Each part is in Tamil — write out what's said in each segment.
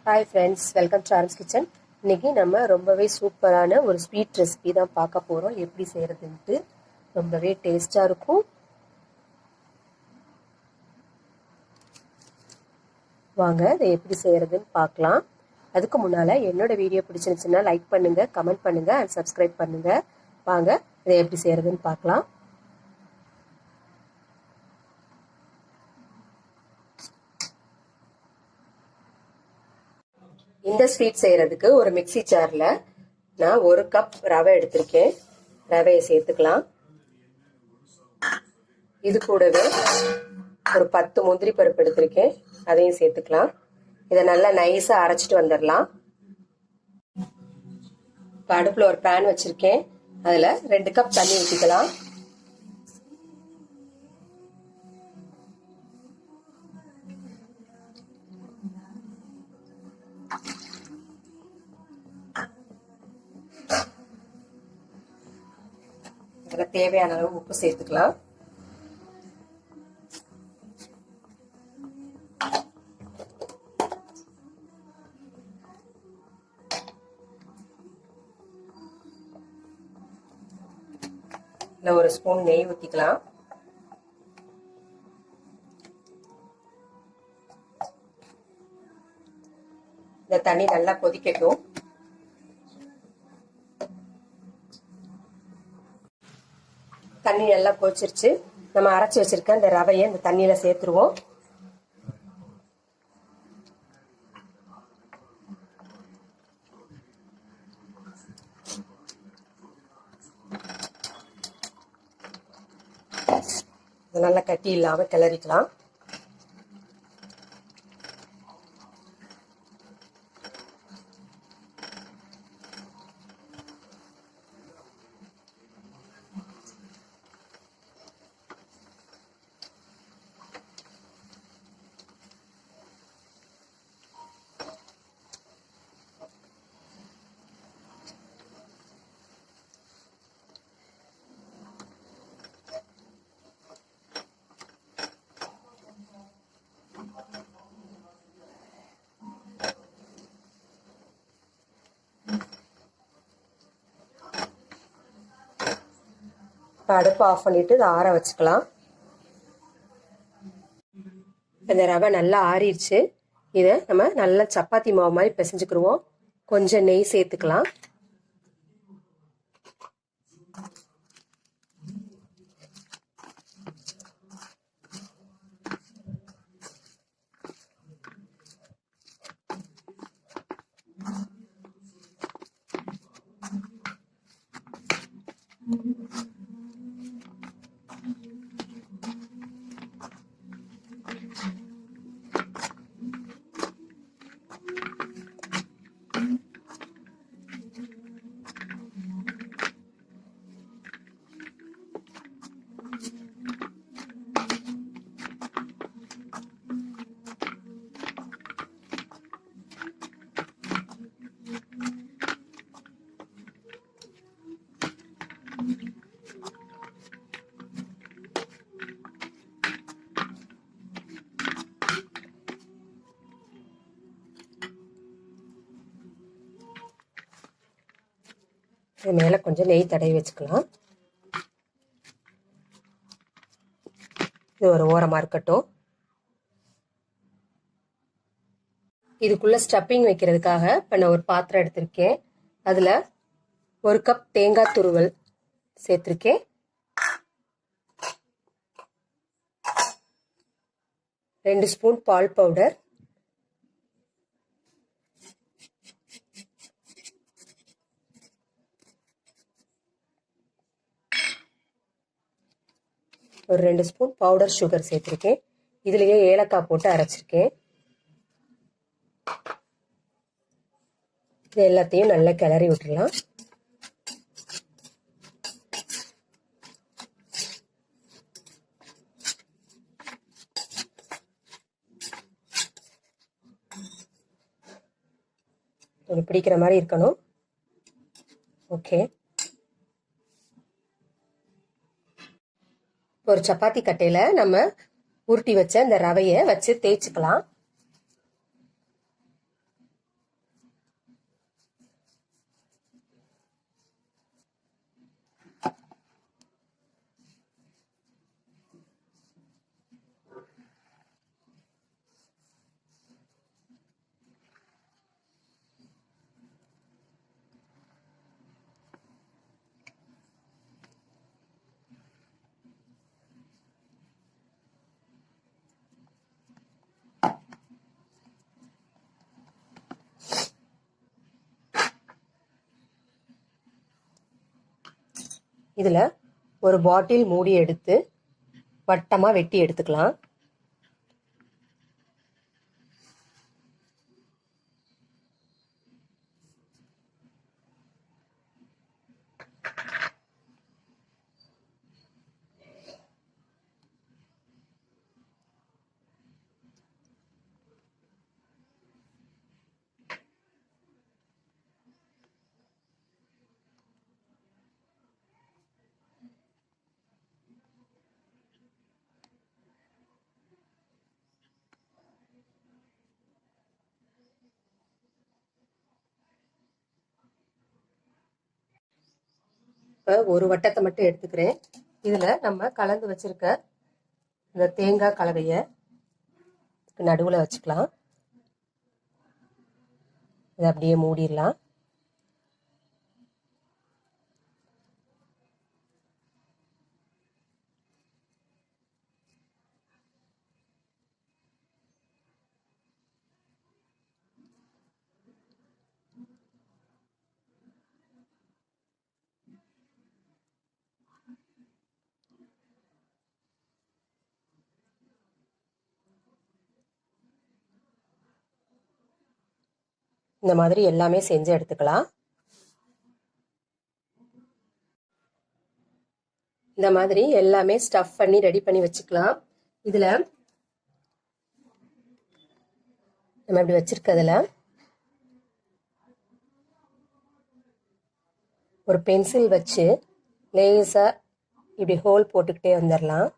Hi friends, welcome to Aarams kitchen. இன்னைக்கு நம்ம ரொம்பவே சூப்பரான ஒரு ஸ்வீட் ரெசிபி தான் பார்க்க போகிறோம். எப்படி செய்கிறதுன்ட்டு ரொம்பவே டேஸ்டாக இருக்கும். வாங்க இதை எப்படி செய்கிறதுன்னு பார்க்கலாம். அதுக்கு முன்னால் என்னோட வீடியோ பிடிச்சிருந்துச்சுன்னா லைக் பண்ணுங்கள், கமெண்ட் பண்ணுங்கள் அண்ட் சப்ஸ்கிரைப் பண்ணுங்கள். வாங்க இதை எப்படி செய்கிறதுன்னு பார்க்கலாம். இந்த ஸ்வீட் செய்யறதுக்கு ஒரு மிக்சி ஜார்ல நான் 1 கப் ரவை எடுத்திருக்கேன். ரவையை சேர்த்துக்கலாம். இது கூடவே ஒரு 10 முந்திரி பருப்பு எடுத்திருக்கேன், அதையும் சேர்த்துக்கலாம். இதை நல்லா நைஸா அரைச்சிட்டு வந்துடலாம். இப்போ அடுப்புல ஒரு பேன் வச்சிருக்கேன், அதுல 2 கப் தண்ணி ஊற்றிக்கலாம். இதுல தேவையான அளவு உப்பு சேர்த்துக்கலாம். இதுல ஒரு ஸ்பூன் நெய் ஊத்திக்கலாம். இந்த தண்ணி நல்லா கொதிக்கட்டும். தண்ணி நல்லா கொதிச்சிருச்சு. நம்ம அரைச்சி வச்சிருக்க இந்த ரவையை இந்த தண்ணியில சேர்த்துருவோம். நல்லா கட்டி இல்லாம கிளறிக்கலாம். அடுப்பு ஆஃப் பண்ணிட்டு இதை ஆற வச்சுக்கலாம். இந்த ரவை நல்லா ஆறிடுச்சு. இதை நம்ம நல்லா சப்பாத்தி மாவு மாதிரி பிசைஞ்சுக்கிடுவோம். கொஞ்சம் நெய் சேர்த்துக்கலாம். இது மேல கொஞ்சம் நெய் தடவி வச்சுக்கலாம். இது ஒரு ஓரமா இருக்கட்டும். இதுக்குள்ள ஸ்டப்பிங் வைக்கிறதுக்காக இப்ப நான் ஒரு பாத்திரம் எடுத்திருக்கேன். அதுல 1 கப் தேங்காய் துருவல் சேர்த்திருக்கேன். 2 ஸ்பூன் பால் பவுடர், ஒரு 2 ஸ்பூன் பவுடர் சுகர் சேர்த்திருக்கேன். இதுலயே ஏலக்காய் போட்டு அரைச்சிருக்கேன். இது எல்லாத்தையும் நல்லா கிளறி விட்டுடலாம். பிடிக்கிற மாதிரி இருக்கணும். ஓகே, ஒரு சப்பாத்தி கட்டையில நம்ம உருட்டி வச்ச இந்த ரவையை வச்சு தேய்ச்சிக்கலாம். இதில் ஒரு பாட்டில் மூடி எடுத்து வட்டமாக வெட்டி எடுத்துக்கலாம். இப்போ ஒரு வட்டத்தை மட்டும் எடுத்துக்கிறேன். இதில் நம்ம கலந்து வச்சிருக்க இந்த தேங்காய் கலவையை நடுவில் வச்சுக்கலாம். இதை அப்படியே மூடிடலாம். இந்த மாதிரி எல்லாமே செஞ்சு எடுத்துக்கலாம். இந்த மாதிரி எல்லாமே ஸ்டஃப் பண்ணி ரெடி பண்ணி வச்சுக்கலாம். இதுல நம்ம இப்படி வச்சிருக்கிறதுல ஒரு பென்சில் வச்சு லேசா இப்படி ஹோல் போட்டுக்கிட்டே வந்துடலாம்.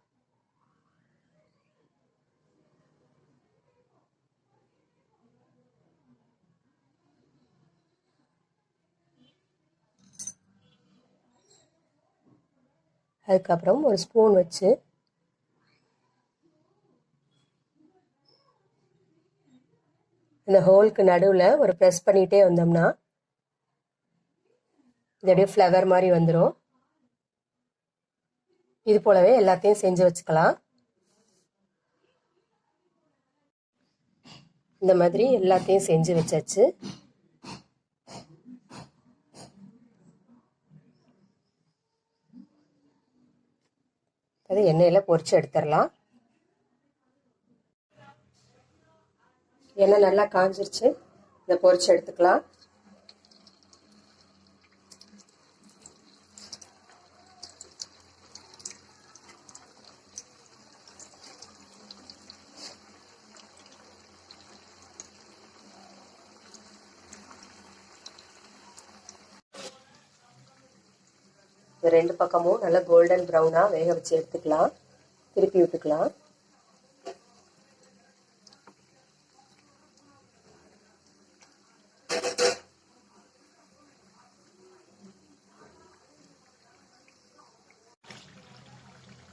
அதுக்கப்புறம் ஒரு ஸ்பூன் வச்சு இந்த ஹோலுக்கு நடுவில் ஒரு ப்ரெஸ் பண்ணிகிட்டே வந்தோம்னா இது அப்படியே ஃப்ளவர் மாதிரி வந்துடும். இது போலவே எல்லாத்தையும் செஞ்சு வச்சுக்கலாம். இந்த மாதிரி எல்லாத்தையும் செஞ்சு வச்சாச்சு. அது எண்ணெயில் பொரிச்சு எடுத்துடலாம். எண்ணெய் நல்லா காஞ்சிருச்சு. இதை பொரிச்சு எடுத்துக்கலாம். ரெண்டு பக்கமும் நல்லா கோல்டன் ப்ரௌனாக வேக வச்சு எடுத்துக்கலாம். திருப்பி விட்டுக்கலாம்.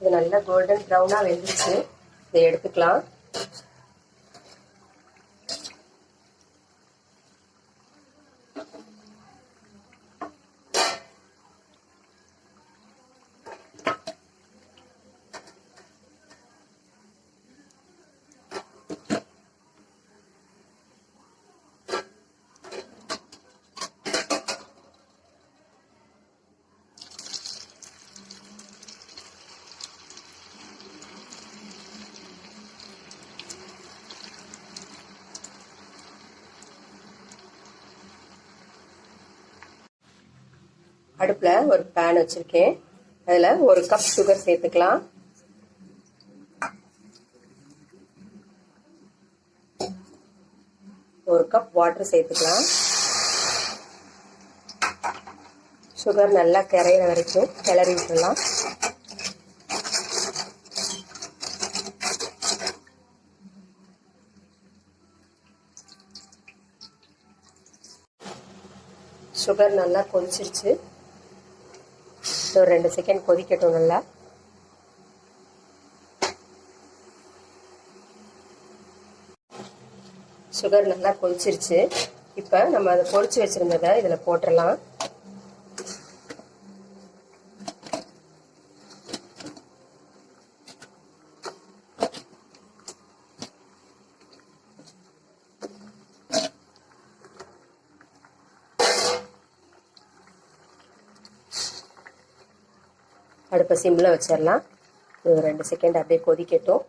இது நல்லா கோல்டன் ப்ரௌனாக வெந்துச்சு. இதை எடுத்துக்கலாம். அடுப்பில் ஒரு பேன் வச்சுருக்கேன். அதில் ஒரு கப் சுகர் சேர்த்துக்கலாம். ஒரு கப் வாட்டர் சேர்த்துக்கலாம். சுகர் நல்லா கரையிற வரைக்கும் கிளறி விட்டுடலாம். சுகர் நல்லா கொதிச்சிருச்சு. ஒரு 2 செகண்ட் கொதிக்கட்டும். நல்லா சுகர் நல்லா கொதிச்சிருச்சு. இப்போ நம்ம அதை பொரிச்சு வச்சிருந்ததை இதில் போட்டுடலாம். அடுப்பை சிம்மில் வச்சிடலாம். ஒரு 2 செகண்ட் அப்படியே கொதிக்கட்டும்.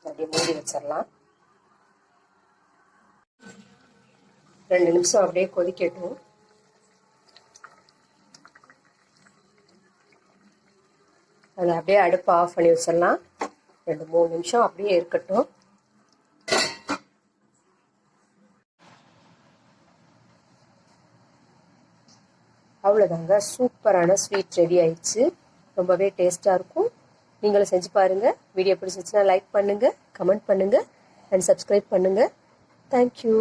அப்படியே மூடி வச்சிடலாம். 2 நிமிஷம் அப்படியே கொதிக்கட்டும். அதை அப்படியே அடுப்பை ஆஃப் பண்ணி வச்சிடலாம். 2-3 நிமிஷம் அப்படியே இருக்கட்டும். அவ்வளோதாங்க, சூப்பரான ஸ்வீட் ரெடி ஆயிடுச்சு. ரொம்பவே டேஸ்ட்டாக இருக்கும். நீங்களும் செஞ்சு பாருங்கள். வீடியோ பிடிச்சிருச்சுன்னா லைக் பண்ணுங்கள், கமெண்ட் பண்ணுங்கள் அண்ட் சப்ஸ்கிரைப் பண்ணுங்கள். தேங்க்யூ.